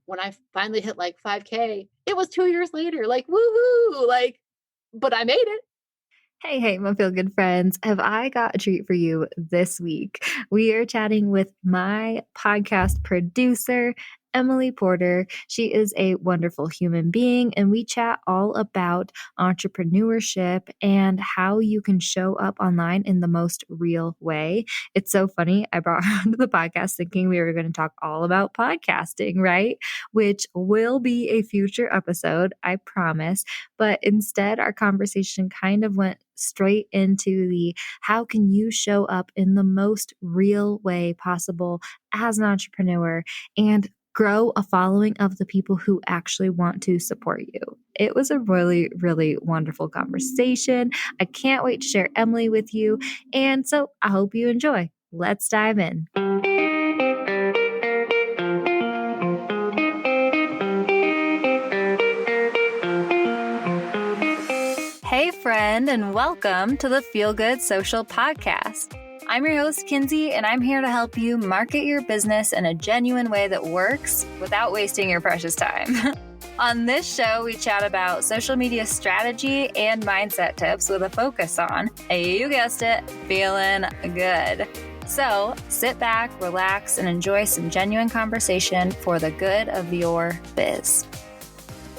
when I finally hit like 5K, it was 2 years later, like, woohoo, like, but I made it. Hey, hey, my feel good friends. Have I got a treat for you this week? We are chatting with my podcast producer, Emily Porter. She is a wonderful human being, and we chat all about entrepreneurship and how you can show up online in the most real way. It's so funny. I brought her onto the podcast thinking we were going to talk all about podcasting, right? Which will be a future episode, I promise. But instead, our conversation kind of went straight into the how can you show up in the most real way possible as an entrepreneur and grow a following of the people who actually want to support you. It was a really, really wonderful conversation. I can't wait to share Emily with you. And so I hope you enjoy. Let's dive in. Hey, friend, and welcome to the Feel Good Social Podcast. I'm your host, Kinsey, and I'm here to help you market your business in a genuine way that works without wasting your precious time. On this show, we chat about social media strategy and mindset tips with a focus on, you guessed it, feeling good. So sit back, relax, and enjoy some genuine conversation for the good of your biz.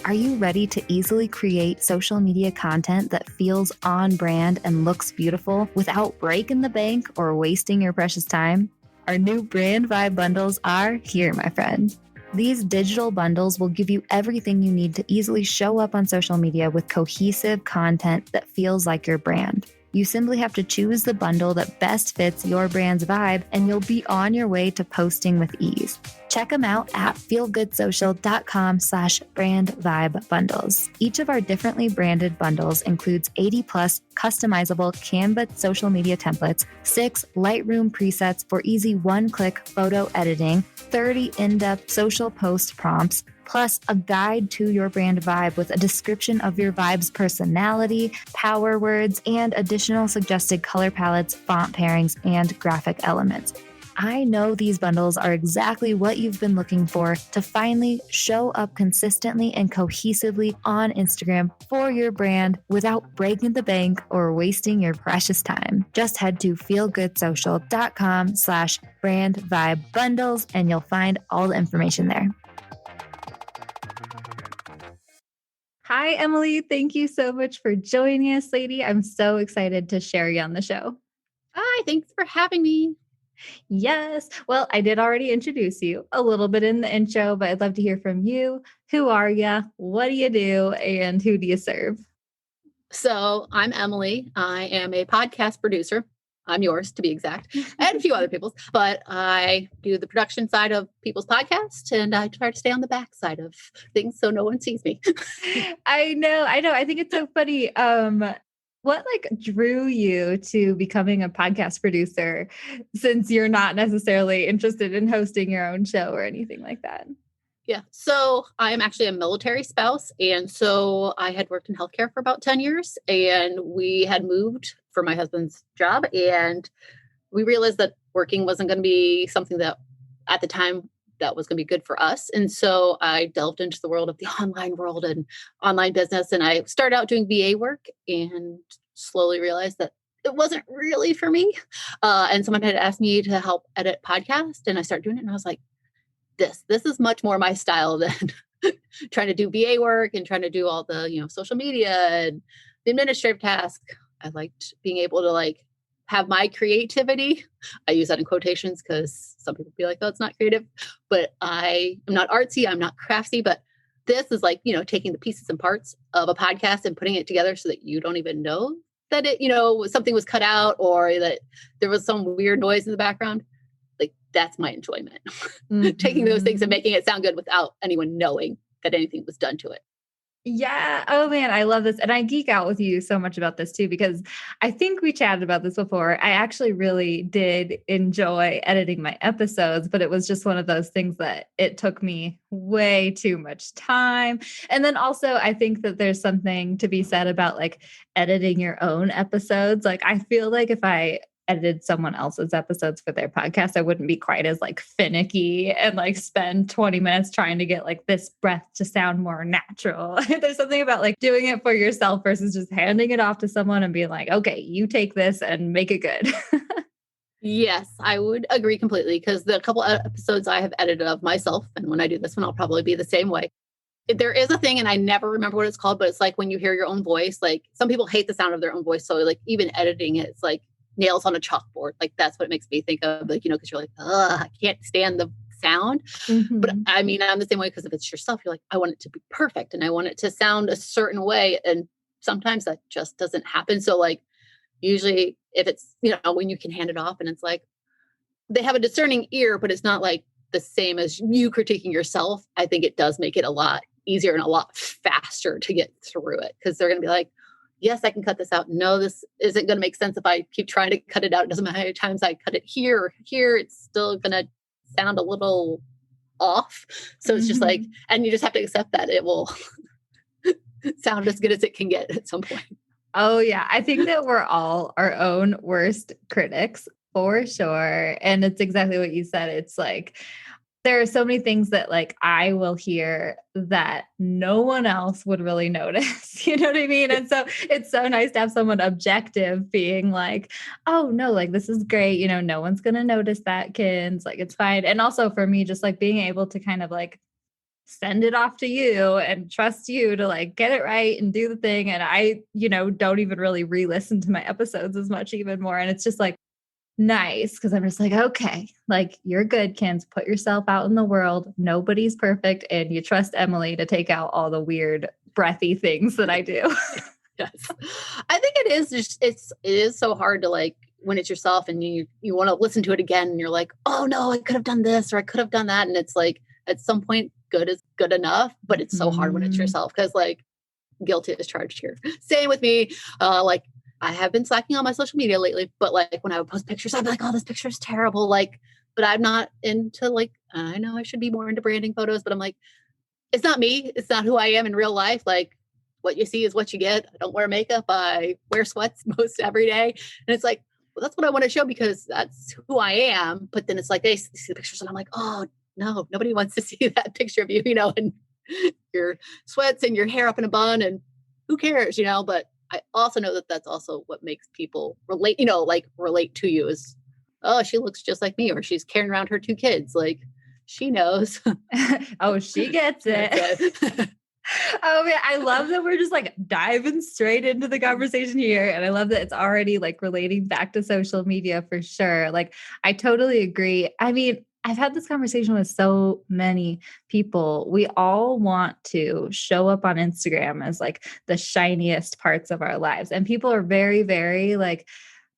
Are you ready to easily create social media content that feels on brand and looks beautiful without breaking the bank or wasting your precious time? Our new Brand Vibe bundles are here, my friend. These digital bundles will give you everything you need to easily show up on social media with cohesive content that feels like your brand. You simply have to choose the bundle that best fits your brand's vibe, and you'll be on your way to posting with ease. Check them out at feelgoodsocial.com/brandvibebundles. Each of our differently branded bundles includes 80 plus customizable Canva social media templates, 6 Lightroom presets for easy one-click photo editing, 30 in-depth social post prompts, plus a guide to your brand vibe with a description of your vibe's personality, power words, and additional suggested color palettes, font pairings, and graphic elements. I know these bundles are exactly what you've been looking for to finally show up consistently and cohesively on Instagram for your brand without breaking the bank or wasting your precious time. Just head to feelgoodsocial.com/brandvibebundles and you'll find all the information there. Hi, Emily. Thank you so much for joining us, lady. I'm so excited to share you on the show. Hi, thanks for having me. Yes. Well, I did already introduce you a little bit in the intro, but I'd love to hear from you. Who are you? What do you do? And who do you serve? So I'm Emily. I am a podcast producer. I'm yours, to be exact, and a few other people's, but I do the production side of people's podcasts, and I try to stay on the back side of things so no one sees me. I know. I think it's so funny. What drew you to becoming a podcast producer since you're not necessarily interested in hosting your own show or anything like that? Yeah. So I am actually a military spouse. And so I had worked in healthcare for about 10 years, and we had moved for my husband's job. And we realized that working wasn't going to be something that at the time that was going to be good for us. And so I delved into the world of the online world and online business. And I started out doing VA work and slowly realized that it wasn't really for me. And someone had asked me to help edit podcast, and I started doing it. And I was like, this is much more my style than trying to do VA work and trying to do all the, social media and the administrative task. I liked being able to have my creativity. I use that in quotations because some people be like, oh, it's not creative, but I am not artsy. I'm not craftsy, but this is taking the pieces and parts of a podcast and putting it together so that you don't even know that it, something was cut out or that there was some weird noise in the background. That's my enjoyment. Mm-hmm. Taking those things and making it sound good without anyone knowing that anything was done to it. Yeah. Oh man, I love this. And I geek out with you so much about this too, because I think we chatted about this before. I actually really did enjoy editing my episodes, but it was just one of those things that it took me way too much time. And then also I think that there's something to be said about editing your own episodes. I feel like if I edited someone else's episodes for their podcast, I wouldn't be quite as like finicky and like spend 20 minutes trying to get like this breath to sound more natural. There's something about like doing it for yourself versus just handing it off to someone and being like, okay, you take this and make it good. Yes, I would agree completely, because the couple of episodes I have edited of myself, and when I do this one, I'll probably be the same way. There is a thing, and I never remember what it's called, but it's like when you hear your own voice, like some people hate the sound of their own voice. So like even editing it, it's like nails on a chalkboard. Like that's what it makes me think of, like, because you're like, I can't stand the sound. Mm-hmm. But I mean, I'm the same way, because if it's yourself, you're like, I want it to be perfect and I want it to sound a certain way. And sometimes that just doesn't happen. So like, usually if it's, when you can hand it off and it's like, they have a discerning ear, but it's not like the same as you critiquing yourself. I think it does make it a lot easier and a lot faster to get through it, because they're going to be like, yes, I can cut this out. No, this isn't going to make sense if I keep trying to cut it out. It doesn't matter how many times I cut it here or here. It's still going to sound a little off. So it's just like, and you just have to accept that it will sound as good as it can get at some point. Oh yeah. I think that we're all our own worst critics for sure. And it's exactly what you said. It's like, there are so many things that like I will hear that no one else would really notice. You know what I mean? And so it's so nice to have someone objective being like, oh no, like this is great. No one's going to notice that, Kins, like it's fine. And also for me, just like being able to kind of like send it off to you and trust you to like get it right and do the thing. And I, don't even really re-listen to my episodes as much even more. And it's just like, nice, because I'm just like, okay, like you're good, Kins. Put yourself out in the world. Nobody's perfect, and you trust Emily to take out all the weird, breathy things that I do. Yes, I think it is. It is so hard to like when it's yourself, and you want to listen to it again, and you're like, oh no, I could have done this or I could have done that, and it's like at some point, good is good enough, but it's so hard when it's yourself, because like guilty is charged here. Same with me, like. I have been slacking on my social media lately, but like when I would post pictures, I'd be like, oh, this picture is terrible. Like, but I'm not into like, I know I should be more into branding photos, but I'm like, it's not me. It's not who I am in real life. Like what you see is what you get. I don't wear makeup. I wear sweats most every day. And it's like, well, that's what I want to show, because that's who I am. But then it's like, they see the pictures and I'm like, oh no, nobody wants to see that picture of you, and your sweats and your hair up in a bun, and who cares, but I also know that that's also what makes people relate, relate to you is, oh, she looks just like me, or she's carrying around her 2 kids. Like she knows. Oh, she gets it. Oh man, I love that we're just like diving straight into the conversation here. And I love that it's already like relating back to social media for sure. Like I totally agree. I mean, I've had this conversation with so many people. We all want to show up on Instagram as like the shiniest parts of our lives. And people are very, very like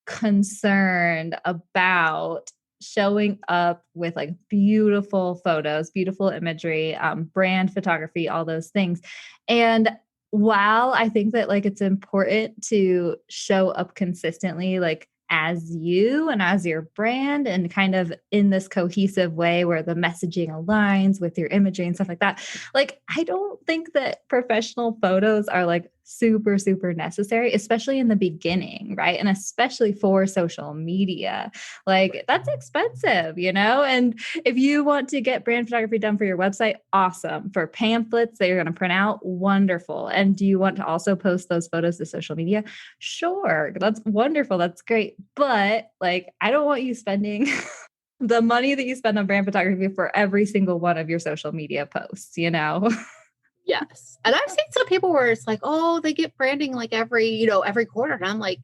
concerned about showing up with like beautiful photos, beautiful imagery, brand photography, all those things. And while I think that like it's important to show up consistently, like as you and as your brand, and kind of in this cohesive way where the messaging aligns with your imagery and stuff like that. Like, I don't think that professional photos are like super, super necessary, especially in the beginning, right? And especially for social media. Like that's expensive, And if you want to get brand photography done for your website, awesome. For pamphlets that you're going to print out, wonderful. And do you want to also post those photos to social media? Sure. That's wonderful. That's great. But like, I don't want you spending the money that you spend on brand photography for every single one of your social media posts, Yes. And I've seen some people where it's like, oh, they get branding like every quarter. And I'm like,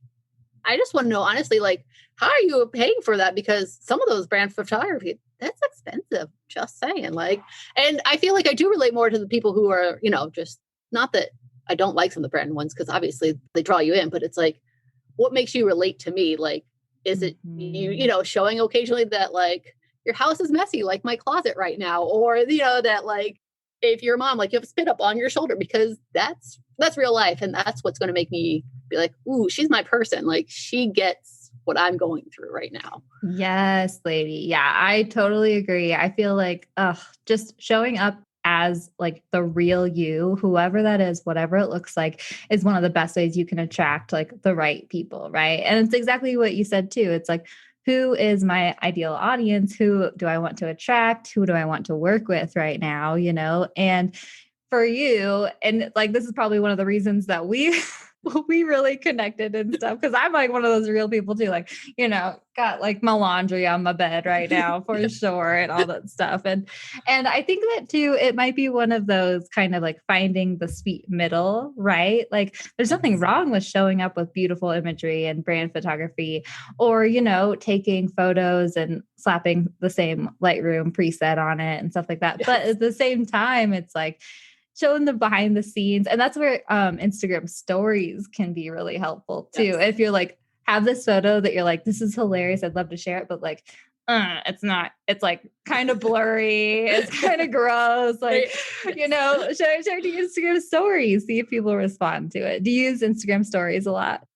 I just want to know, honestly, like, how are you paying for that? Because some of those brand photography, that's expensive. Just saying. Like, and I feel like I do relate more to the people who are, just not that I don't like some of the brand ones, because obviously they draw you in, but it's like, what makes you relate to me? Like, is it you showing occasionally that like your house is messy, like my closet right now, or, that like, if you're a mom, like you have a spit up on your shoulder, because that's real life. And that's what's going to make me be like, ooh, she's my person. Like she gets what I'm going through right now. Yes, lady. Yeah, I totally agree. I feel like, just showing up as like the real you, whoever that is, whatever it looks like, is one of the best ways you can attract like the right people, right? And it's exactly what you said too. It's like, who is my ideal audience? Who do I want to attract? Who do I want to work with right now? And for you, and like, this is probably one of the reasons that we we really connected and stuff. Cause I'm like one of those real people too, like, got like my laundry on my bed right now for sure and all that stuff. And I think that too, it might be one of those kind of like finding the sweet middle, right? Like there's nothing wrong with showing up with beautiful imagery and brand photography, or, taking photos and slapping the same Lightroom preset on it and stuff like that. But at the same time, it's like, showing the behind the scenes. And that's where Instagram stories can be really helpful too. Yes. If you're like, have this photo that you're like, this is hilarious, I'd love to share it, but like, it's not, it's like kind of blurry. It's kind of gross. Like, share the Instagram stories, see if people respond to it. Do you use Instagram stories a lot?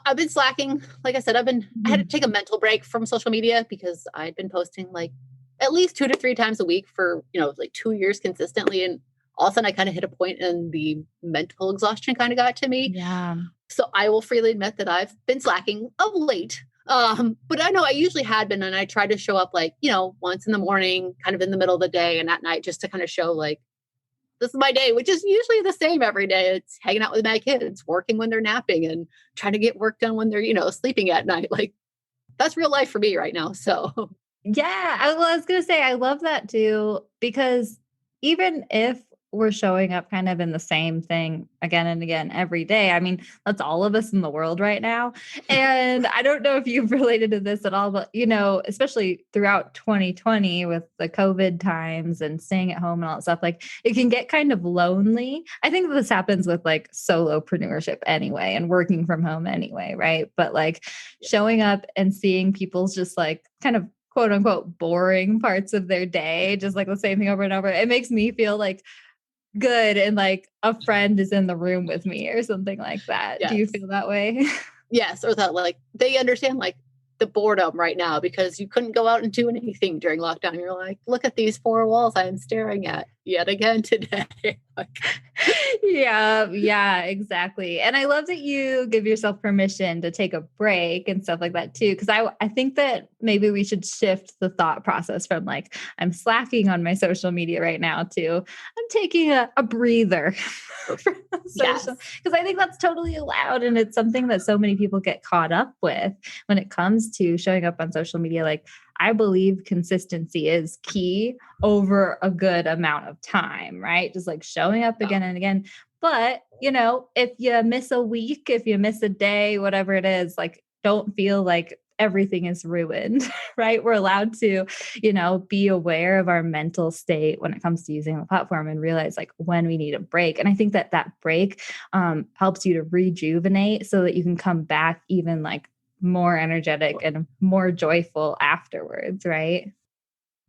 I've been slacking. Like I said, I had to take a mental break from social media because I'd been posting like at least 2 to 3 times a week for, like 2 years consistently. And all of a sudden I kind of hit a point and the mental exhaustion kind of got to me. Yeah. So I will freely admit that I've been slacking of late. But I know I usually had been, and I try to show up like, once in the morning, kind of in the middle of the day and at night, just to kind of show like, this is my day, which is usually the same every day. It's hanging out with my kids, working when they're napping and trying to get work done when they're, sleeping at night. Like that's real life for me right now. So yeah, I was going to say, I love that too, because even if we're showing up kind of in the same thing again and again every day. I mean, that's all of us in the world right now. And I don't know if you've related to this at all, but, especially throughout 2020 with the COVID times and staying at home and all that stuff, like it can get kind of lonely. I think this happens with like solopreneurship anyway and working from home anyway, right? But like showing up and seeing people's just like kind of quote unquote boring parts of their day, just like the same thing over and over. It makes me feel like good and like a friend is in the room with me or something like that. Yes. Do you feel that way? Yes. Or that like they understand like the boredom right now because you couldn't go out and do anything during lockdown. You're like, look at these 4 walls I'm staring at yet again today. Yeah, exactly. And I love that you give yourself permission to take a break and stuff like that too. Cause I think that maybe we should shift the thought process from like, I'm slacking on my social media right now to I'm taking a breather. Yes. Because I think that's totally allowed. And it's something that so many people get caught up with when it comes to showing up on social media. Like, I believe consistency is key over a good amount of time, right? Just like showing up again and again. But, if you miss a week, if you miss a day, whatever it is, like, don't feel like everything is ruined, right? We're allowed to, be aware of our mental state when it comes to using the platform and realize like when we need a break. And I think that break helps you to rejuvenate so that you can come back even like more energetic and more joyful afterwards, right?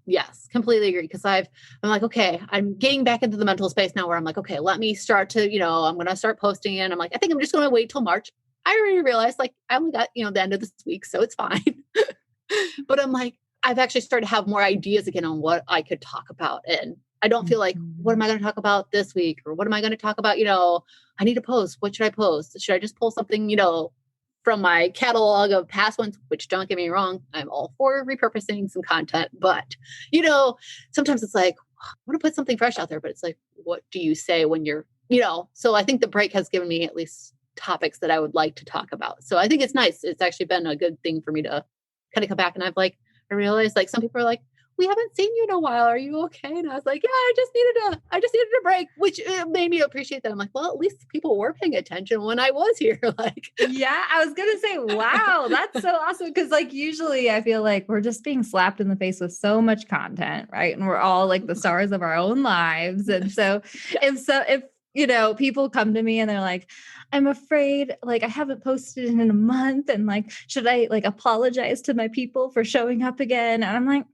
Yes, completely agree. Because I'm like, okay, I'm getting back into the mental space now where I'm like, okay, let me start to, I'm going to start posting in. I'm like, I think I'm just going to wait till March. I already realized like I only got, the end of this week, so it's fine. But I'm like, I've actually started to have more ideas again on what I could talk about. And I don't feel like, what am I going to talk about this week? Or what am I going to talk about? I need to post. What should I post? Should I just pull something, from my catalog of past ones, which don't get me wrong, I'm all for repurposing some content. But, sometimes it's like, I want to put something fresh out there, but it's like, what do you say when you're, so I think the break has given me at least topics that I would like to talk about. So I think it's nice. It's actually been a good thing for me to kind of come back. And I realized like some people are like, we haven't seen you in a while. Are you okay? And I was like, yeah, I just needed a break, which made me appreciate that. I'm like, well, at least people were paying attention when I was here. Like, yeah, I was going to say, wow, that's so awesome. Cause like, usually I feel like we're just being slapped in the face with so much content, right? And we're all like the stars of our own lives. And so if people come to me and they're like, I'm afraid like I haven't posted in a month. And like, should I like apologize to my people for showing up again? And I'm like,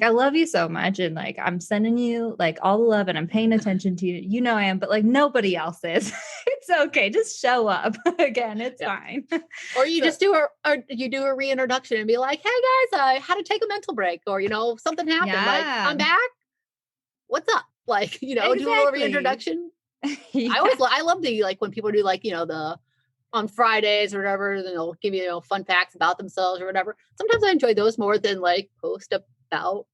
I love you so much. And like, I'm sending you like all the love and I'm paying attention to you. I am, but like nobody else is. It's okay. Just show up again. It's fine. Or you just do a reintroduction and be like, hey guys, I had to take a mental break or, something happened. Like I'm back. What's up? like, do a little reintroduction. Yeah. I love the, like, when people do, like, the on Fridays or whatever, then they'll give you, fun facts about themselves or whatever. Sometimes I enjoy those more than like post about,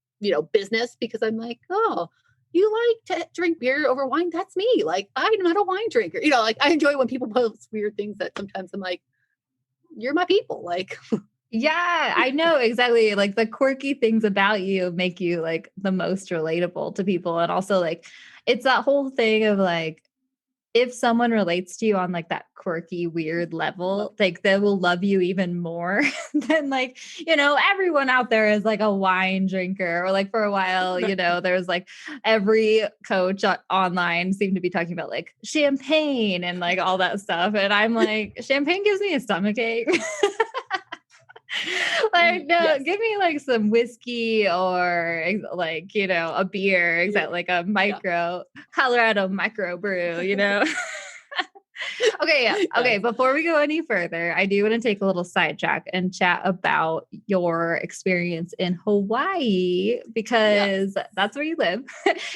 business, because I'm like, oh, you like to drink beer over wine? That's me. Like, I'm not a wine drinker. Like, I enjoy when people post weird things that sometimes I'm like, you're my people. Like, Yeah, I know exactly. Like the quirky things about you make you like the most relatable to people. And also like, it's that whole thing of like, if someone relates to you on like that quirky, weird level, like they will love you even more than like, everyone out there is like a wine drinker, or like for a while, there's like every coach online seemed to be talking about like champagne and like all that stuff. And I'm like, champagne gives me a stomachache. Like, no, yes. give me like some whiskey or like, a beer, like a Colorado micro brew, Okay. Yeah. Okay. Yes. Before we go any further, I do want to take a little sidetrack and chat about your experience in Hawaii, because that's where you live.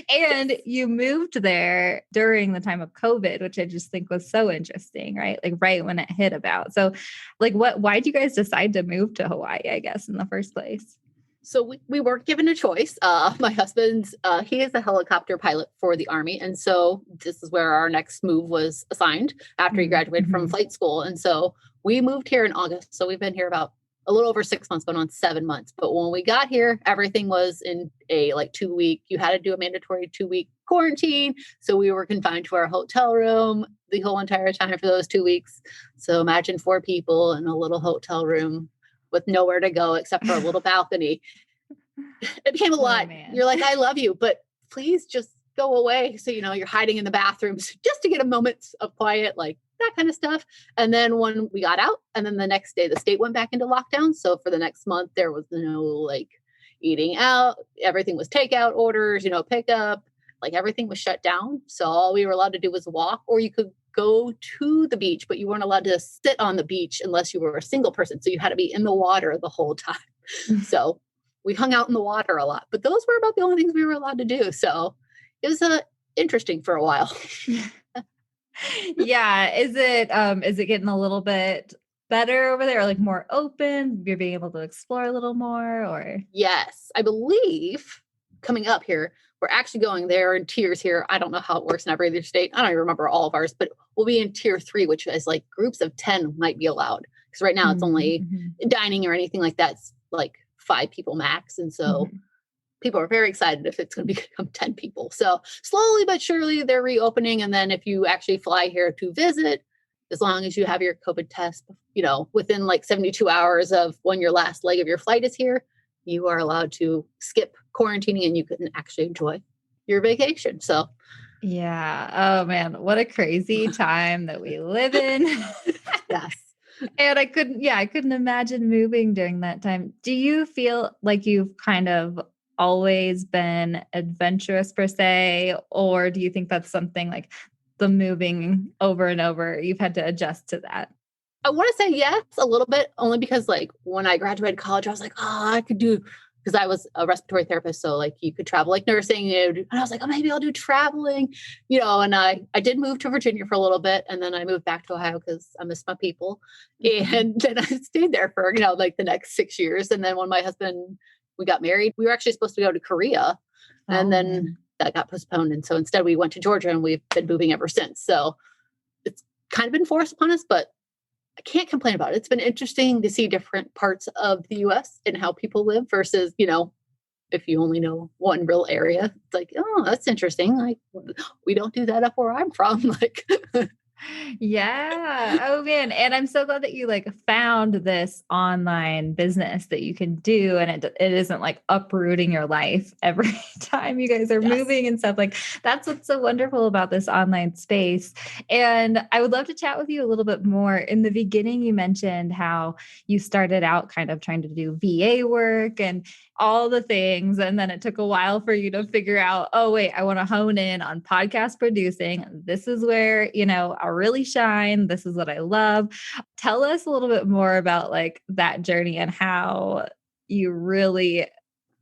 And you moved there during the time of COVID, which I just think was so interesting, right? Like right when it hit about. So like why did you guys decide to move to Hawaii, I guess, in the first place? So we weren't given a choice. My husband's, he is a helicopter pilot for the Army. And so this is where our next move was assigned after he graduated from flight school. And so we moved here in August. So we've been here about a little over 6 months, going on 7 months. But when we got here, everything was in a like 2-week, you had to do a mandatory 2-week quarantine. So we were confined to our hotel room the whole entire time for those 2 weeks. So imagine 4 people in a little hotel room with nowhere to go except for a little balcony. It became a lot. Man. You're like, I love you, but please just go away. So, you're hiding in the bathrooms just to get a moment of quiet, like that kind of stuff. And then when we got out, and then the next day, the state went back into lockdown. So for the next month, there was no like eating out. Everything was takeout orders, pickup, like everything was shut down. So all we were allowed to do was walk, or you could go to the beach, but you weren't allowed to sit on the beach unless you were a single person. So you had to be in the water the whole time. So we hung out in the water a lot, but those were about the only things we were allowed to do. So it was interesting for a while. Yeah. Is it getting a little bit better over there, or like more open? You're being able to explore a little more, or? Yes, I believe coming up here, we're actually going there in tiers here. I don't know how it works in every other state. I don't even remember all of ours, but we'll be in tier 3, which is like groups of 10 might be allowed. Because right now it's only dining or anything like that. It's like 5 people max. And so people are very excited if it's going to become 10 people. So slowly but surely they're reopening. And then if you actually fly here to visit, as long as you have your COVID test, within like 72 hours of when your last leg of your flight is here, you are allowed to skip quarantining and you can actually enjoy your vacation. So, yeah. Oh man, what a crazy time that we live in. yes. And I couldn't imagine moving during that time. Do you feel like you've kind of always been adventurous per se, or do you think that's something like the moving over and over, you've had to adjust to that? I want to say yes, a little bit, only because like when I graduated college, I was like, oh, I could do, because I was a respiratory therapist. So like you could travel like nursing, and I was like, oh, maybe I'll do traveling, and I did move to Virginia for a little bit. And then I moved back to Ohio because I miss my people. And then I stayed there for, like the next 6 years. And then when my husband, we got married, we were actually supposed to go to Korea. And then that got postponed. And so instead we went to Georgia, and we've been moving ever since. So it's kind of been forced upon us, but I can't complain about it. It's been interesting to see different parts of the US and how people live versus, if you only know one real area. It's like, oh, that's interesting. Like, we don't do that up where I'm from. Like, yeah. Oh man. And I'm so glad that you like found this online business that you can do. And it isn't like uprooting your life every time you guys are moving and stuff. Like that's what's so wonderful about this online space. And I would love to chat with you a little bit more. In the beginning, you mentioned how you started out kind of trying to do VA work and all the things. And then it took a while for you to figure out, oh, wait, I want to hone in on podcast producing. This is where, I really shine. This is what I love. Tell us a little bit more about like that journey and how you really,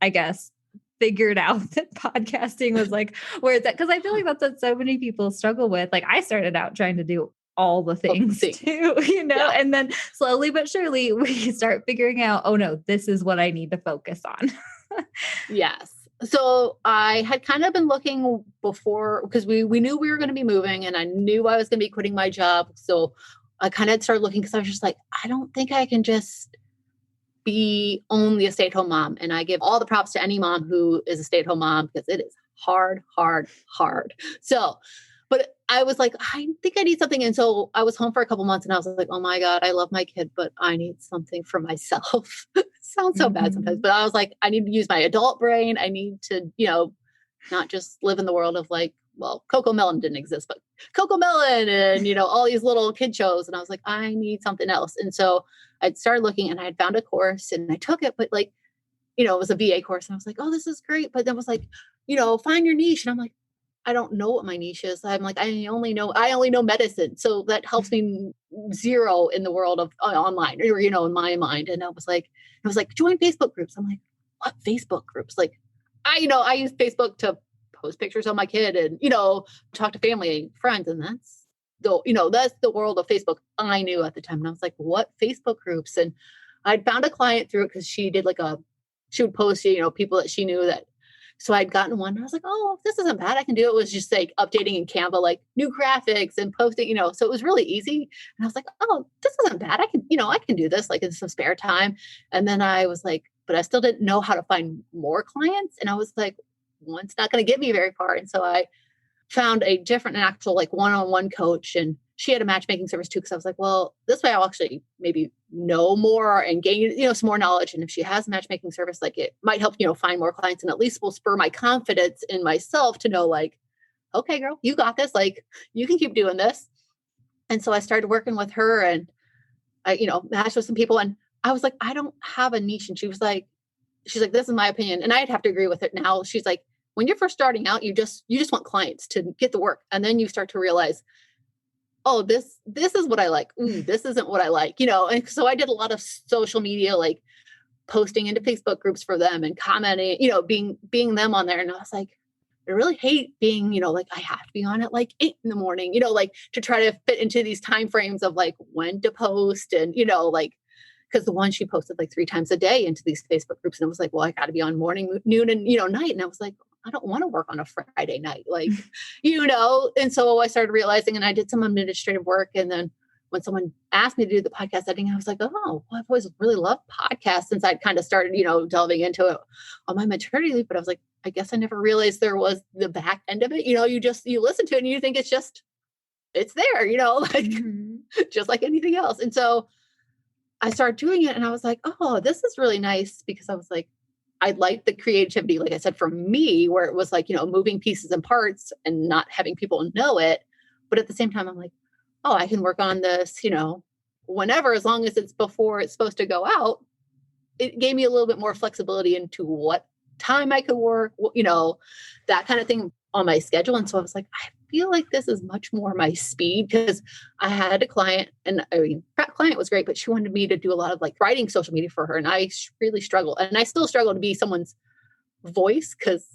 I guess, figured out that podcasting was like where it's at. Cause I feel like that's what so many people struggle with. Like I started out trying to do all the things too, Yeah. and then slowly but surely we start figuring out, oh no, this is what I need to focus on. Yes. So I had kind of been looking before because we knew we were going to be moving and I knew I was going to be quitting my job. So I kind of started looking because I was just like, I don't think I can just be only a stay-at-home mom. And I give all the props to any mom who is a stay-at-home mom because it is hard, hard, hard. So, but I was like, I think I need something. And so I was home for a couple months and I was like, oh my God, I love my kid, but I need something for myself. Sounds so bad sometimes, but I was like, I need to use my adult brain. I need to, not just live in the world of like, well, Coco Melon didn't exist, but Coco Melon and, all these little kid shows. And I was like, I need something else. And so I'd started looking and I had found a course and I took it, but like, it was a VA course. And I was like, oh, this is great. But then it was like, find your niche. And I'm like, I don't know what my niche is. I'm like, I only know medicine. So that helps me zero in the world of online or, in my mind. And it was like, join Facebook groups. I'm like, what Facebook groups? Like, I use Facebook to post pictures of my kid and, talk to family and friends. And that's the world of Facebook I knew at the time. And I was like, what Facebook groups? And I'd found a client through it because she did she would post, people that she knew that. So I'd gotten one and I was like, oh, this isn't bad. I can do it. It was just like updating in Canva, like new graphics and posting, so it was really easy. And I was like, oh, this isn't bad. I can do this like in some spare time. And then I was like, but I still didn't know how to find more clients. And I was like, one's not going to get me very far. And so I found an actual like one-on-one coach and she had a matchmaking service too. Cause I was like, well, this way I'll actually maybe know more and gain, some more knowledge. And if she has a matchmaking service, like it might help, find more clients and at least will spur my confidence in myself to know like, okay, girl, you got this. Like you can keep doing this. And so I started working with her and I, matched with some people and I was like, I don't have a niche. And she's like, this is my opinion. And I'd have to agree with it now. She's like, when you're first starting out, you just want clients to get the work. And then you start to realize, oh, this is what I like. Ooh, this isn't what I like, And so I did a lot of social media, like posting into Facebook groups for them and commenting, being them on there. And I was like, I really hate being, like I have to be on at like 8 a.m, like to try to fit into these time frames of like when to post and, like, because the one she posted like 3 times a day into these Facebook groups. And it was like, well, I got to be on morning, noon, and, night. And I was like, I don't want to work on a Friday night, like, and so I started realizing, and I did some administrative work. And then when someone asked me to do the podcast editing, I was like, oh, well, I've always really loved podcasts since I'd kind of started, delving into it on my maternity leave. But I was like, I guess I never realized there was the back end of it. You listen to it and you think it's there, like just like anything else. And so I started doing it and I was like, oh, this is really nice because I was like, I like the creativity, like I said, for me, where it was like, moving pieces and parts and not having people know it. But at the same time, I'm like, oh, I can work on this, whenever, as long as it's before it's supposed to go out. It gave me a little bit more flexibility into what time I could work, that kind of thing on my schedule. And so I was like, I feel like this is much more my speed because I had a client and that client was great, but she wanted me to do a lot of like writing social media for her. And I really struggle. And I still struggle to be someone's voice because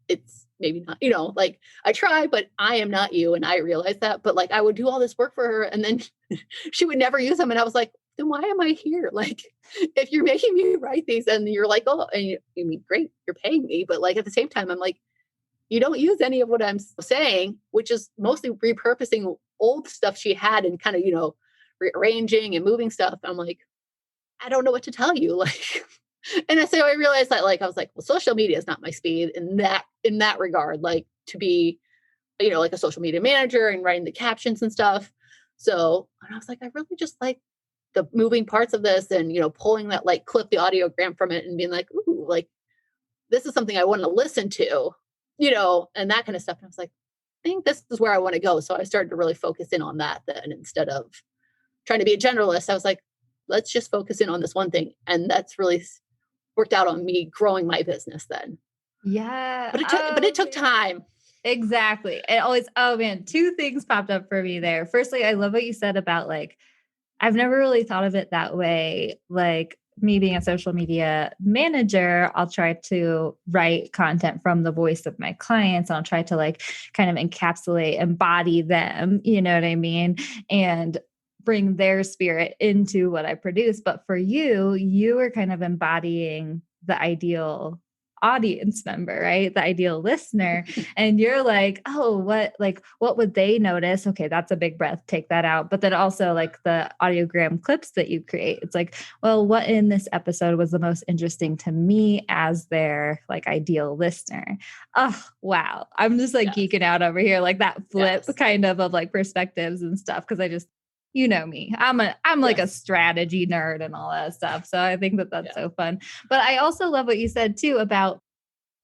it's maybe not, like I try, but I am not you. And I realized that, but like I would do all this work for her and then she would never use them. And I was like, then why am I here? Like, if you're making me write these and you're like, oh, and you mean, great, you're paying me. But like, at the same time, I'm like, you don't use any of what I'm saying, which is mostly repurposing old stuff she had and kind of, rearranging and moving stuff. I'm like, I don't know what to tell you. Like, and so I realized that like, I was like, well, social media is not my speed in that regard, like to be, like a social media manager and writing the captions and stuff. So, and I was like, I really just like the moving parts of this and, pulling that, like clip the audiogram from it and being like, ooh, like this is something I want to listen to, and that kind of stuff. And I was like, I think this is where I want to go. So I started to really focus in on that then instead of trying to be a generalist. I was like, let's just focus in on this one thing. And that's really worked out on me growing my business then. Yeah. But it took time. Exactly. It always, oh man, 2 things popped up for me there. Firstly, I love what you said about like, I've never really thought of it that way. Like me being a social media manager, I'll try to write content from the voice of my clients. I'll try to like kind of encapsulate, embody them, you know what I mean? And bring their spirit into what I produce. But for you, you are kind of embodying the ideal audience member, right? The ideal listener. And you're like, oh, what would they notice? Okay, that's a big breath. Take that out. But then also like the audiogram clips that you create. It's like, well, what in this episode was the most interesting to me as their like ideal listener? Oh, wow. I'm just like geeking out over here, like that flip kind of like perspectives and stuff. Cause I just, you know me, I'm like a strategy nerd and all that stuff. So I think that that's so fun. But I also love what you said too about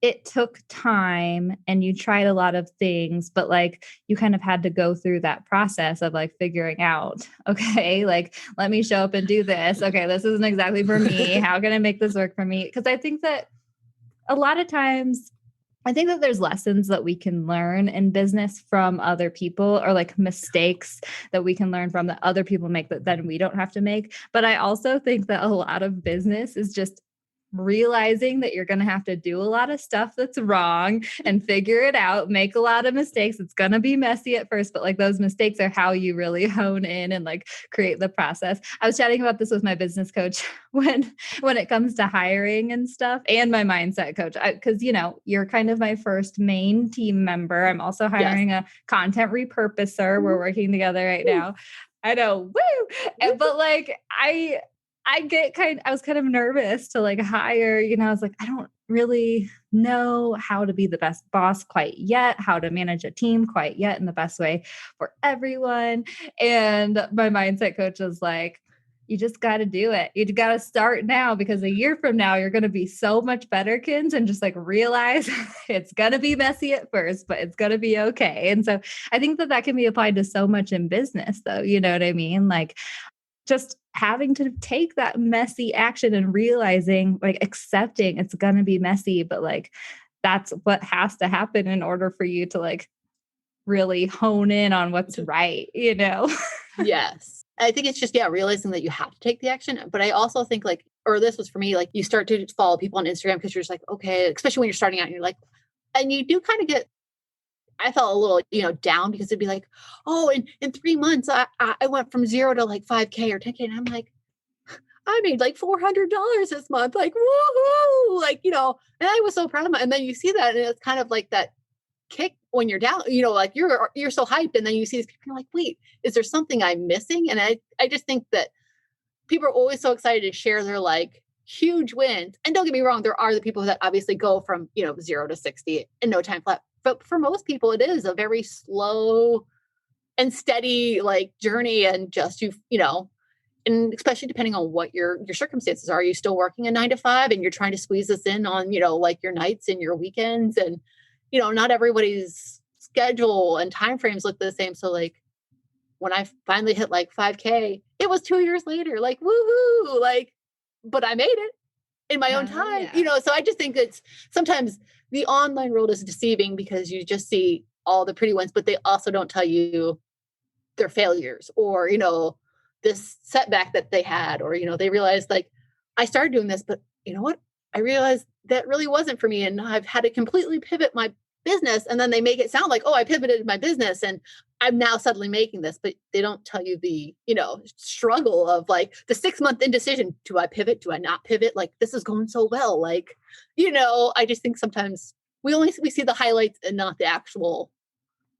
it took time and you tried a lot of things, but like you kind of had to go through that process of like figuring out, okay, like let me show up and do this. Okay, this isn't exactly for me. How can I make this work for me? Because I think that a lot of times I think that there's lessons that we can learn in business from other people or like mistakes that we can learn from that other people make that then we don't have to make. But I also think that a lot of business is just realizing that you're going to have to do a lot of stuff that's wrong and figure it out, make a lot of mistakes. It's going to be messy at first, but like those mistakes are how you really hone in and like create the process. I was chatting about this with my business coach when it comes to hiring and stuff, and my mindset coach, because you know, you're kind of my first main team member. I'm also hiring a content repurposer. We're working together right now. I know. Woo! But like I was kind of nervous to like hire, you know, I was like, I don't really know how to be the best boss quite yet, how to manage a team quite yet in the best way for everyone. And my mindset coach was like, you just got to do it. You got to start now because a year from now, you're going to be so much better, Kins, and just like realize it's going to be messy at first, but it's going to be okay. And so I think that can be applied to so much in business though. You know what I mean? Like, just having to take that messy action and realizing, like accepting it's going to be messy, but like, that's what has to happen in order for you to like really hone in on what's right, you know? Yes. I think it's just, realizing that you have to take the action. But I also think like, or this was for me, like you start to follow people on Instagram because you're just like, okay, especially when you're starting out and you're like, and you do kind of get, I felt a little, down because it'd be like, oh, in 3 months, I went from 0 to like 5K or 10K. And I'm like, I made like $400 this month. Like, woohoo! Like, and I was so proud of myself. And then you see that and it's kind of like that kick when you're down, like you're so hyped. And then you see these people, you're like, wait, is there something I'm missing? And I just think that people are always so excited to share their like huge wins. And don't get me wrong, there are the people that obviously go from, 0 to 60 in no time flat. But for most people, it is a very slow and steady like journey. And just, and especially depending on what your circumstances are. You still working a 9 to 5 and you're trying to squeeze this in on, like your nights and your weekends. And, not everybody's schedule and timeframes look the same. So like when I finally hit like 5K, it was 2 years later, like, woohoo, like, but I made it in my own time, so I just think it's sometimes the online world is deceiving because you just see all the pretty ones, but they also don't tell you their failures or, this setback that they had, or, they realized like I started doing this, but you know what? I realized that really wasn't for me. And I've had to completely pivot my business. And then they make it sound like, oh, I pivoted my business and I'm now suddenly making this, but they don't tell you the, struggle of like the 6-month indecision. Do I pivot? Do I not pivot? Like, this is going so well. Like, I just think sometimes we see the highlights and not the actual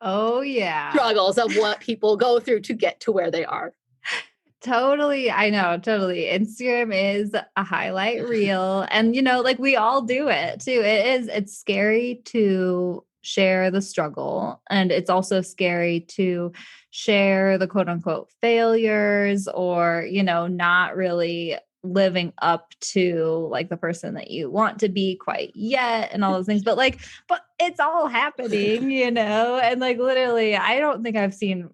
struggles of what people go through to get to where they are. Totally. I know. Totally. Instagram is a highlight reel. And, like we all do it too. It's scary to share the struggle. And it's also scary to share the quote unquote failures or, not really living up to like the person that you want to be quite yet and all those things. But it's all happening, and like literally, I don't think I've seen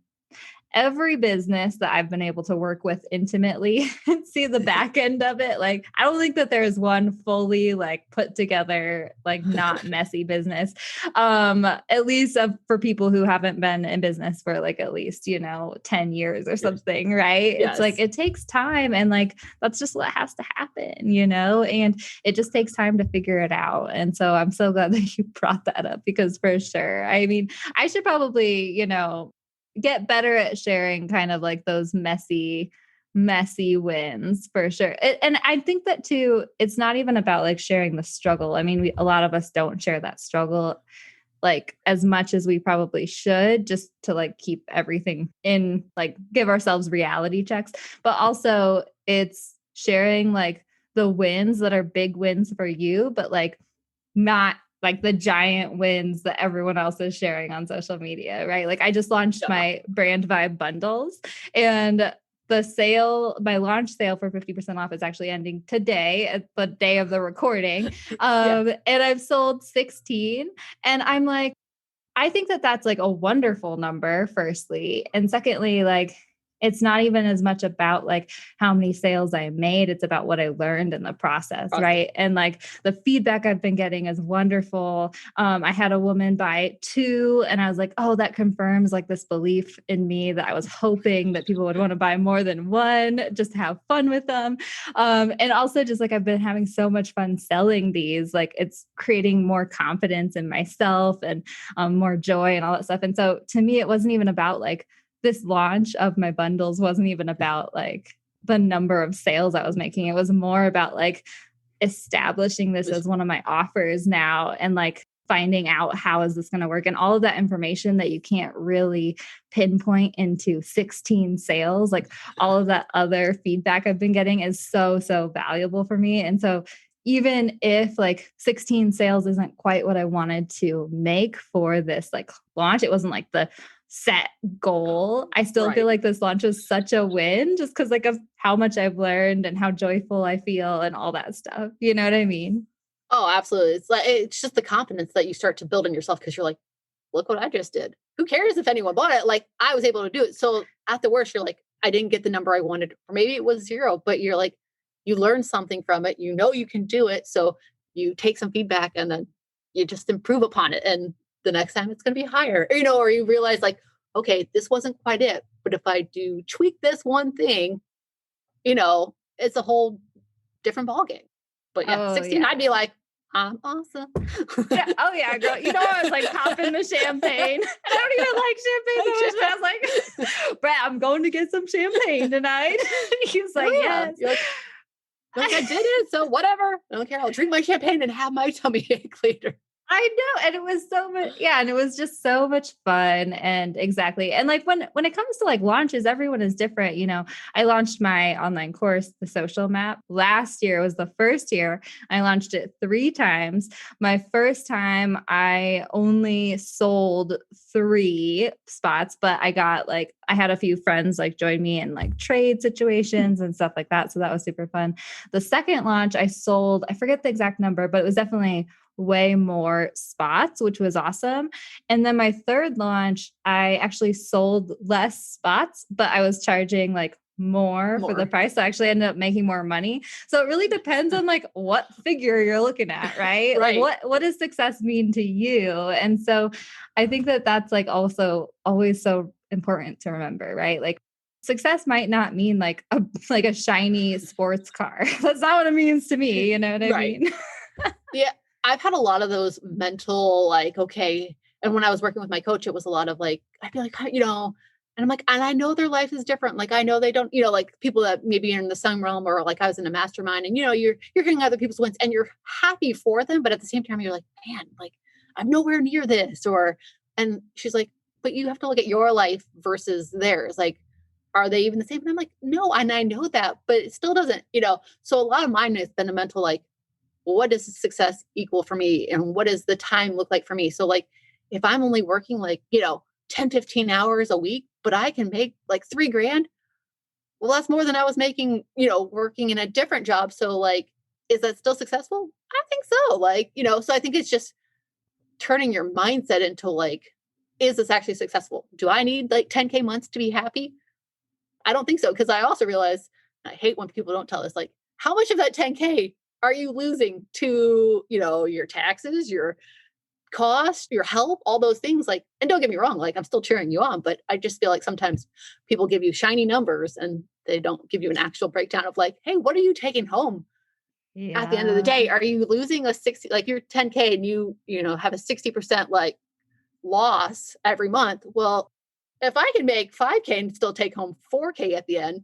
every business that I've been able to work with intimately and see the back end of it. Like, I don't think that there's one fully like put together, like not messy business. At least for people who haven't been in business for like at least, 10 years or something, right? Yes. It's like, it takes time, and like, that's just what has to happen, and it just takes time to figure it out. And so I'm so glad that you brought that up, because for sure, I mean, I should probably, get better at sharing kind of like those messy wins for sure. And I think that too, it's not even about like sharing the struggle. I mean, a lot of us don't share that struggle like as much as we probably should, just to like keep everything in, like give ourselves reality checks. But also it's sharing like the wins that are big wins for you, but like not like the giant wins that everyone else is sharing on social media, right? Like I just launched my brand vibe bundles, and my launch sale for 50% off is actually ending today, at the day of the recording. And I've sold 16, and I'm like, I think that that's like a wonderful number, firstly. And secondly, like, it's not even as much about like how many sales I made. It's about what I learned in the process. Right. And like the feedback I've been getting is wonderful. I had a woman buy 2, and I was like, oh, that confirms like this belief in me that I was hoping that people would want to buy more than one, just to have fun with them. And also just like, I've been having so much fun selling these, like it's creating more confidence in myself and more joy and all that stuff. And so to me, it wasn't even about like, this launch of my bundles wasn't even about like the number of sales I was making. It was more about like establishing this as one of my offers now, and like finding out how is this going to work, and all of that information that you can't really pinpoint into 16 sales. Like all of that other feedback I've been getting is so, so valuable for me. And so even if like 16 sales isn't quite what I wanted to make for this like launch, it wasn't like the set goal, I still feel like this launch was such a win, just because like of how much I've learned and how joyful I feel and all that stuff. You know what I mean? Oh, absolutely. It's just the confidence that you start to build in yourself, because you're like, look what I just did. Who cares if anyone bought it? Like I was able to do it. So at the worst, you're like, I didn't get the number I wanted, or maybe it was 0, but you're like, you learn something from it. You can do it. So you take some feedback and then you just improve upon it. And the next time it's going to be higher, or you realize like, okay, this wasn't quite it, but if I do tweak this one thing, it's a whole different ballgame. But 16, I'd be like, I'm awesome. Oh yeah, girl. I was like popping the champagne. I don't even like champagne so much, but I was like, Brett, I'm going to get some champagne tonight. He's like, yes. Like, I did it, so whatever. I don't care. I'll drink my champagne and have my tummy ache later. I know. And it was so much. Yeah. And it was just so much fun. And exactly. And like when it comes to like launches, everyone is different. I launched my online course, The Social Map, last year. It was the first year. I launched it 3 times. My first time I only sold 3 spots, but I had a few friends like join me in like trade situations and stuff like that. So that was super fun. The second launch I sold, I forget the exact number, but it was definitely way more spots, which was awesome. And then my third launch, I actually sold less spots, but I was charging like more for the price. So I actually ended up making more money. So it really depends on like what figure you're looking at, right? Right. Like what does success mean to you? And so I think that that's like also always so important to remember, right? Like success might not mean like a shiny sports car. That's not what it means to me. You know what I mean? Yeah. I've had a lot of those mental, like, okay. And when I was working with my coach, it was a lot of like, I'd be like, and I'm like, and I know their life is different. Like, I know they don't, like people that maybe are in the same realm, or like I was in a mastermind, and, you're hearing other people's wins and you're happy for them. But at the same time, you're like, man, like I'm nowhere near this, and she's like, but you have to look at your life versus theirs. Like, are they even the same? And I'm like, no. And I know that, but it still doesn't, so a lot of mine has been a mental, like, what does success equal for me? And what does the time look like for me? So like, if I'm only working like, 10, 15 hours a week, but I can make like $3,000, well, that's more than I was making, working in a different job. So like, is that still successful? I think so. Like, so I think it's just turning your mindset into like, is this actually successful? Do I need like 10K months to be happy? I don't think so. Cause I also realize I hate when people don't tell us like, how much of that 10K are you losing to, your taxes, your cost, your health, all those things. Like, and don't get me wrong, like I'm still cheering you on, but I just feel like sometimes people give you shiny numbers and they don't give you an actual breakdown of like, hey, what are you taking home at the end of the day? Are you losing a 60, like you're 10K and you have a 60% like loss every month? Well, if I can make 5K and still take home 4K at the end,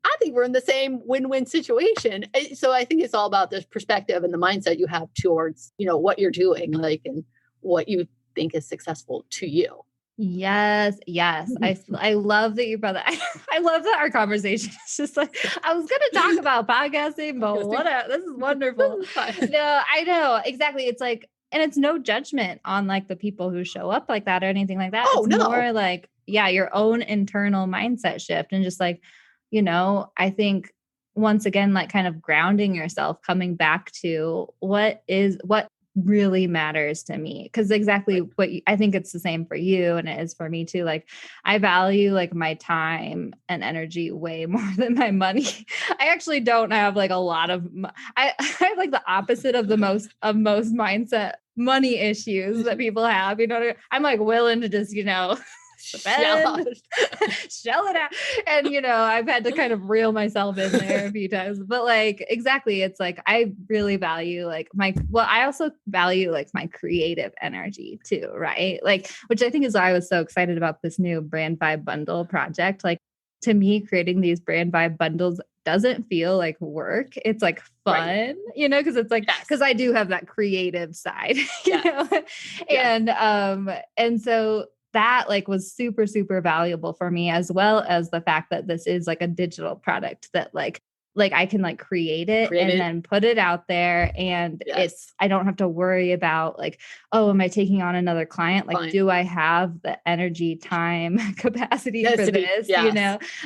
I think we're in the same win-win situation. So I think it's all about this perspective and the mindset you have towards, what you're doing, like, and what you think is successful to you. Yes. I love that you brought that. I love that our conversation is just like, I was going to talk about podcasting, but this is wonderful. No, I know. Exactly. It's like, and it's no judgment on like the people who show up like that or anything like that. Oh, it's no. more like, your own internal mindset shift and just like, I think once again, like kind of grounding yourself, coming back to what really matters to me. Cause exactly I think it's the same for you. And it is for me too. Like I value like my time and energy way more than my money. I actually don't have like a lot of, I have like the opposite of most mindset money issues that people have, I'm like willing to just, shell it out. And, I've had to kind of reel myself in there a few times, but like, exactly. It's like, I really value like I also value like my creative energy too. Right. Like, which I think is why I was so excited about this new brand vibe bundle project. Like to me, creating these brand vibe bundles doesn't feel like work. It's like fun, right. Cause it's like, cause I do have that creative side, and so that like was super, super valuable for me, as well as the fact that this is like a digital product that like I can like create it and then put it out there. And I don't have to worry about like, oh, am I taking on another client? Like, do I have the energy, time, capacity for this,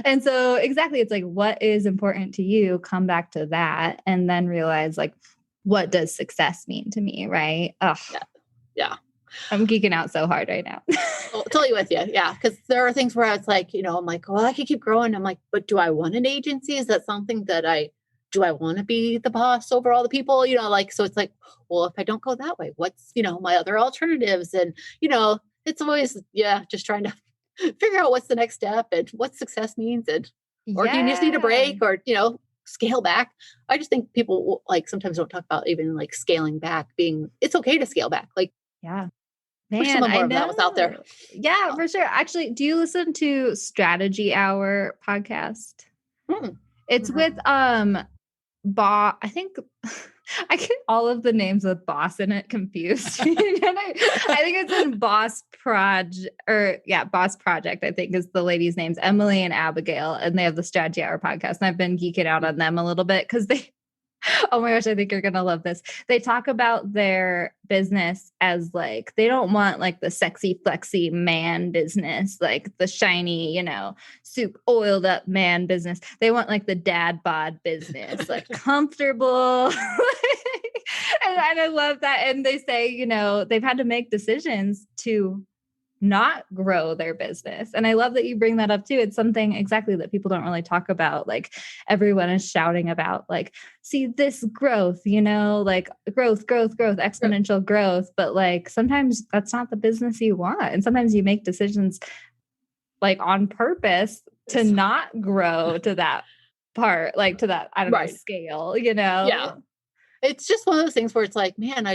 And so exactly. It's like, what is important to you? Come back to that and then realize like, what does success mean to me? Right. Oh, yeah. I'm geeking out so hard right now. Totally with you. Yeah. Cause there are things where it's like, I'm like, well, I could keep growing. I'm like, but do I want an agency? Is that something that do I want to be the boss over all the people? So it's like, well, if I don't go that way, what's, my other alternatives? And, it's always, just trying to figure out what's the next step and what success means. And, or do you just need a break or, scale back? I just think people like sometimes don't talk about even like scaling back it's okay to scale back. Like, yeah. Man, some more of that was out there. Yeah, for sure. Actually, do you listen to Strategy Hour podcast? It's with Boss. I think I get all of the names with Boss in it confused. And I think it's in Boss Project Boss Project. I think is the ladies' names, Emily and Abigail, and they have the Strategy Hour podcast. And I've been geeking out on them a little bit because oh my gosh, I think you're going to love this. They talk about their business as like, they don't want like the sexy, flexy man business, like the shiny, soup oiled up man business. They want like the dad bod business, like comfortable. And I love that. And they say, they've had to make decisions to not grow their business. And I love that you bring that up too. It's something exactly that people don't really talk about. Like everyone is shouting about like, see this growth, like growth, exponential growth. But like, sometimes that's not the business you want. And sometimes you make decisions like on purpose to not grow to that part, like to that, I don't know, scale, Yeah. It's just one of those things where it's like, man,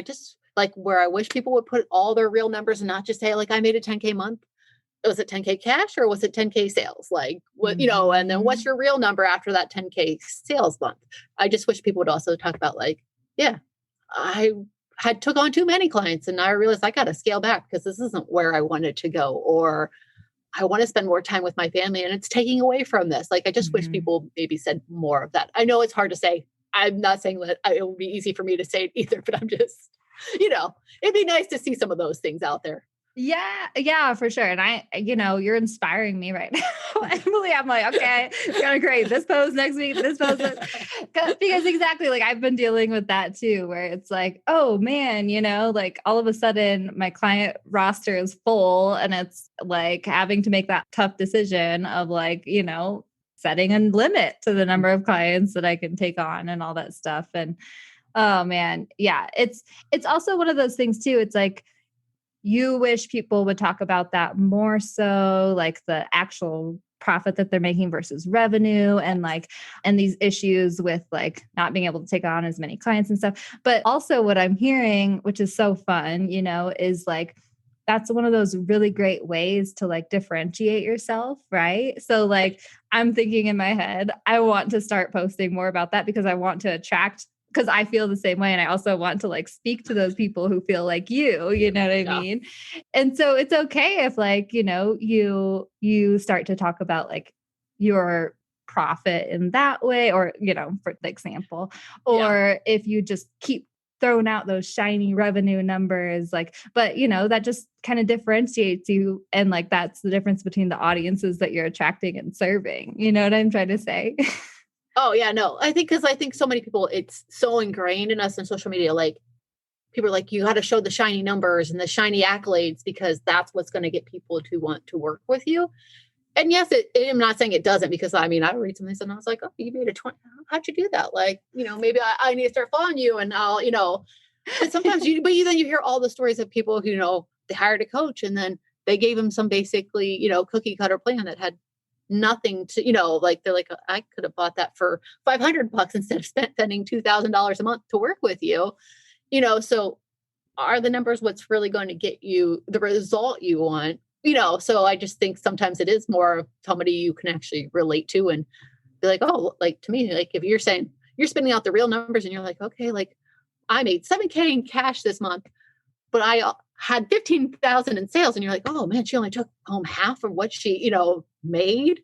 like where I wish people would put all their real numbers and not just say like, I made a 10K month. Was it 10K cash or was it 10K sales? Like what, and then what's your real number after that 10K sales month? I just wish people would also talk about like, I had took on too many clients and I realized I got to scale back because this isn't where I wanted to go, or I want to spend more time with my family and it's taking away from this. Like, I just wish people maybe said more of that. I know it's hard to say. I'm not saying that it will be easy for me to say it either, but I'm just, it'd be nice to see some of those things out there. Yeah, for sure. And you're inspiring me right now. Emily, I'm like, okay, gonna create this post next week, this post. Because exactly, like I've been dealing with that too, where it's like, oh man, like all of a sudden my client roster is full and it's like having to make that tough decision of like, setting a limit to the number of clients that I can take on and all that stuff. And oh man, yeah, it's also one of those things too. It's like, you wish people would talk about that more so, like the actual profit that they're making versus revenue and these issues with like not being able to take on as many clients and stuff. But also what I'm hearing, which is so fun, is like that's one of those really great ways to like differentiate yourself, right? So like I'm thinking in my head, I want to start posting more about that because I want to attract, because I feel the same way. And I also want to like speak to those people who feel like you know what I mean? And so it's okay if like, you start to talk about like your profit in that way, or, for example, or if you just keep throwing out those shiny revenue numbers, like, but that just kind of differentiates you. And like, that's the difference between the audiences that you're attracting and serving. You know what I'm trying to say? Oh yeah, no, I think so many people, it's so ingrained in us in social media. Like people are like, you got to show the shiny numbers and the shiny accolades because that's what's going to get people to want to work with you. And yes, I'm not saying it doesn't, because I mean, I read something and I was like, oh, you made a 20. How'd you do that? Like, maybe I need to start following you and I'll, but sometimes then you hear all the stories of people who, they hired a coach and then they gave them some basically, cookie cutter plan that had nothing to, like they're like, I could have bought that for $500 instead of spending $2,000 a month to work with you, so are the numbers what's really going to get you the result you want? So I just think sometimes it is more of somebody you can actually relate to and be like, oh, like to me, like if you're saying you're spending out the real numbers and you're like, okay, like I made $7,000 in cash this month, but I had 15,000 in sales, and you're like, oh man, she only took home half of what she, made.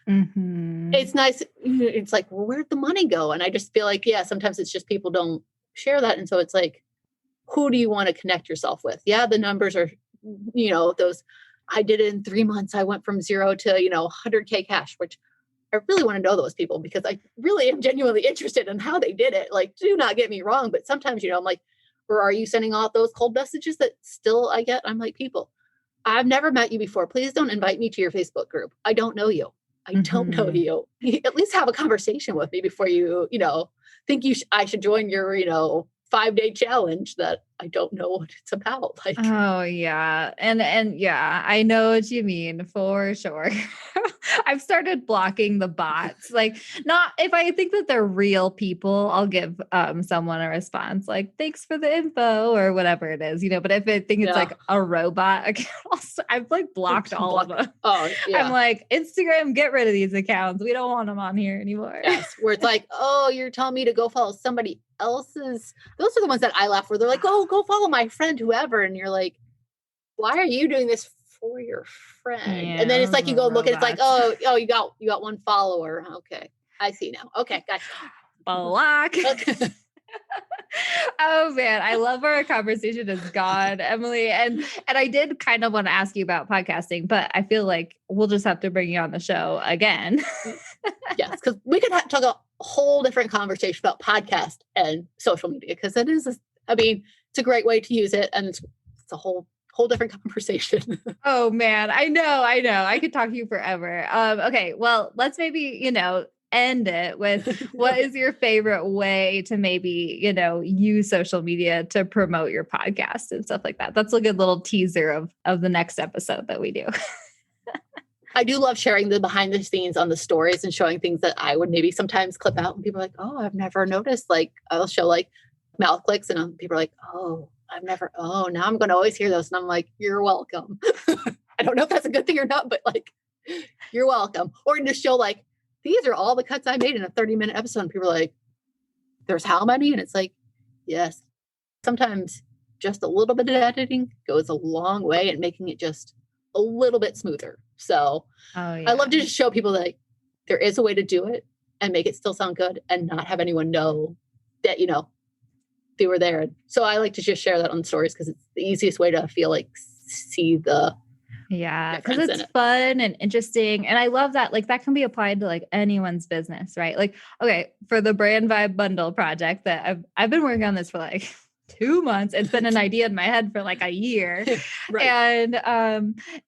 Mm-hmm. It's nice. It's like, well, where'd the money go? And I just feel like, yeah, sometimes it's just people don't share that. And so it's like, who do you want to connect yourself with? Yeah, the numbers are, those, I did it in 3 months. I went from 0 to, 100K cash, which I really want to know those people because I really am genuinely interested in how they did it. Like, do not get me wrong, but sometimes, I'm like, or are you sending out those cold messages that still I get? I'm like, people, I've never met you before. Please don't invite me to your Facebook group. I don't know you. I don't know you. At least have a conversation with me before you, think I should join your, 5-day challenge that I don't know what it's about. Like, oh yeah. And yeah, I know what you mean for sure. I've started blocking the bots. Like, not if I think that they're real people, I'll give someone a response like, thanks for the info or whatever it is, but if I think it's like a robot account, I've like blocked all of them. Oh yeah. I'm like, Instagram, get rid of these accounts. We don't want them on here anymore. Yes. Where it's like, oh, you're telling me to go follow somebody else's. Those are the ones that I laugh where they're like, oh, go follow my friend, whoever. And you're like, why are you doing this for your friend? Yeah, and then it's like, you go look and it's like, oh, you got one follower. Okay. I see now. Okay. Gotcha. Block. Okay. Oh man, I love where our conversation has gone, Emily. And I did kind of want to ask you about podcasting, but I feel like we'll just have to bring you on the show again. Yes, because we could talk a whole different conversation about podcast and social media, because it is, it's a great way to use it, and it's a whole different conversation. Oh man, I know. I could talk to you forever. Okay, well, let's maybe, end it with what is your favorite way to maybe, use social media to promote your podcast and stuff like that. That's a good little teaser of the next episode that we do. I do love sharing the behind the scenes on the stories and showing things that I would maybe sometimes clip out, and people are like, oh, I've never noticed. Like I'll show like mouth clicks and people are like, now I'm going to always hear those. And I'm like, you're welcome. I don't know if that's a good thing or not, but like, you're welcome. Or just show like, these are all the cuts I made in a 30-minute episode. And people are like, there's how many? And it's like, yes. Sometimes just a little bit of editing goes a long way in making it just a little bit smoother. So I love to just show people that there is a way to do it and make it still sound good and not have anyone know that, they were there. So I like to just share that on stories because it's the easiest way to feel like see the because it's fun and interesting. And I love that, like, that can be applied to like anyone's business, right? Like, okay, for the brand vibe bundle project that I've been working on this for like 2 months. It's been an idea in my head for like a year. Right.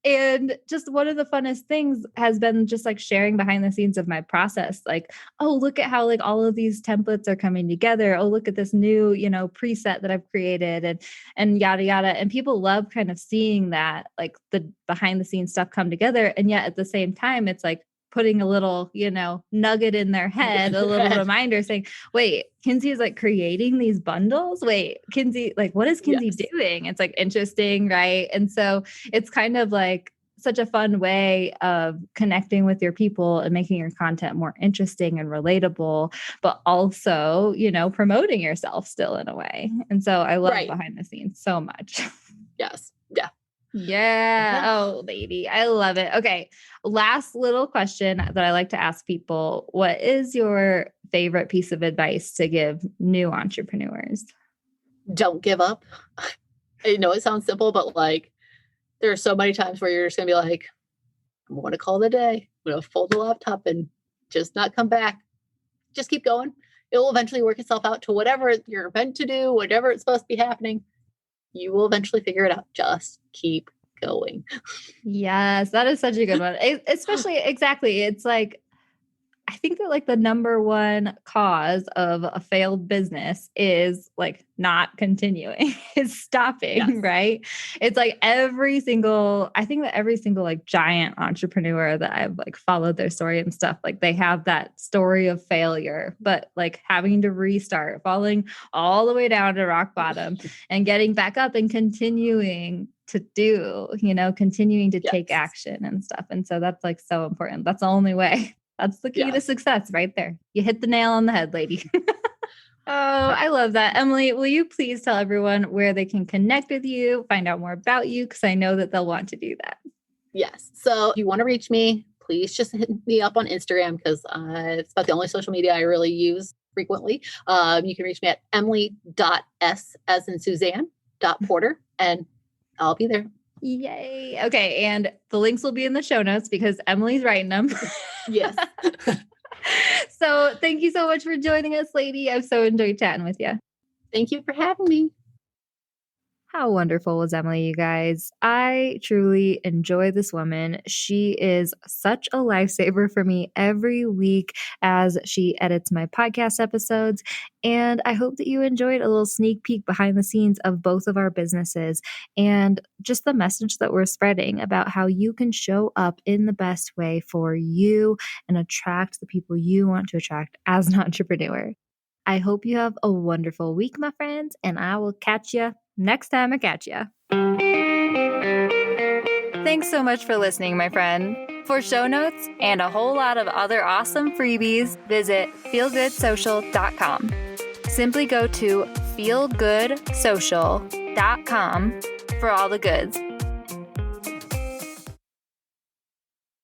And just one of the funnest things has been just like sharing behind the scenes of my process. Like, oh, look at how like all of these templates are coming together. Oh, look at this new, preset that I've created and yada, yada. And people love kind of seeing that, like the behind the scenes stuff come together. And yet at the same time, it's like putting a little, nugget in their head, a little reminder saying, wait, Kinsey is like creating these bundles. Wait, Kinsey, like, what is Kinsey doing? It's like interesting, right? And so it's kind of like such a fun way of connecting with your people and making your content more interesting and relatable, but also, promoting yourself still in a way. And so I love behind the scenes so much. Yes. Yeah. Yeah. Oh, baby. I love it. Okay. Last little question that I like to ask people. What is your favorite piece of advice to give new entrepreneurs? Don't give up. I know it sounds simple, but like there are so many times where you're just going to be like, I'm going to call it a day. I'm going to fold the laptop and just not come back. Just keep going. It will eventually work itself out to whatever you're meant to do, whatever it's supposed to be happening. You will eventually figure it out. Just keep going. Yes, that is such a good one. Especially, exactly. It's like, I think that like the number one cause of a failed business is like not continuing, is stopping, right? It's like every single like giant entrepreneur that I've like followed their story and stuff, like they have that story of failure, but like having to restart, falling all the way down to rock bottom and getting back up and continuing to do, continuing to take action and stuff. And so that's like so important. That's the only way. That's the key to success right there. You hit the nail on the head, lady. Oh, I love that. Emily, will you please tell everyone where they can connect with you, find out more about you? Because I know that they'll want to do that. Yes. So if you want to reach me, please just hit me up on Instagram because it's about the only social media I really use frequently. You can reach me at emily.s as in Suzanne .porter and I'll be there. Yay. Okay. And the links will be in the show notes because Emily's writing them. Yes. So thank you so much for joining us, lady. I've so enjoyed chatting with you. Thank you for having me. How wonderful was Emily, you guys? I truly enjoy this woman. She is such a lifesaver for me every week as she edits my podcast episodes. And I hope that you enjoyed a little sneak peek behind the scenes of both of our businesses and just the message that we're spreading about how you can show up in the best way for you and attract the people you want to attract as an entrepreneur. I hope you have a wonderful week, my friends, and I will catch you next time I catch you. Thanks so much for listening, my friend. For show notes and a whole lot of other awesome freebies, visit feelgoodsocial.com. Simply go to feelgoodsocial.com for all the goods.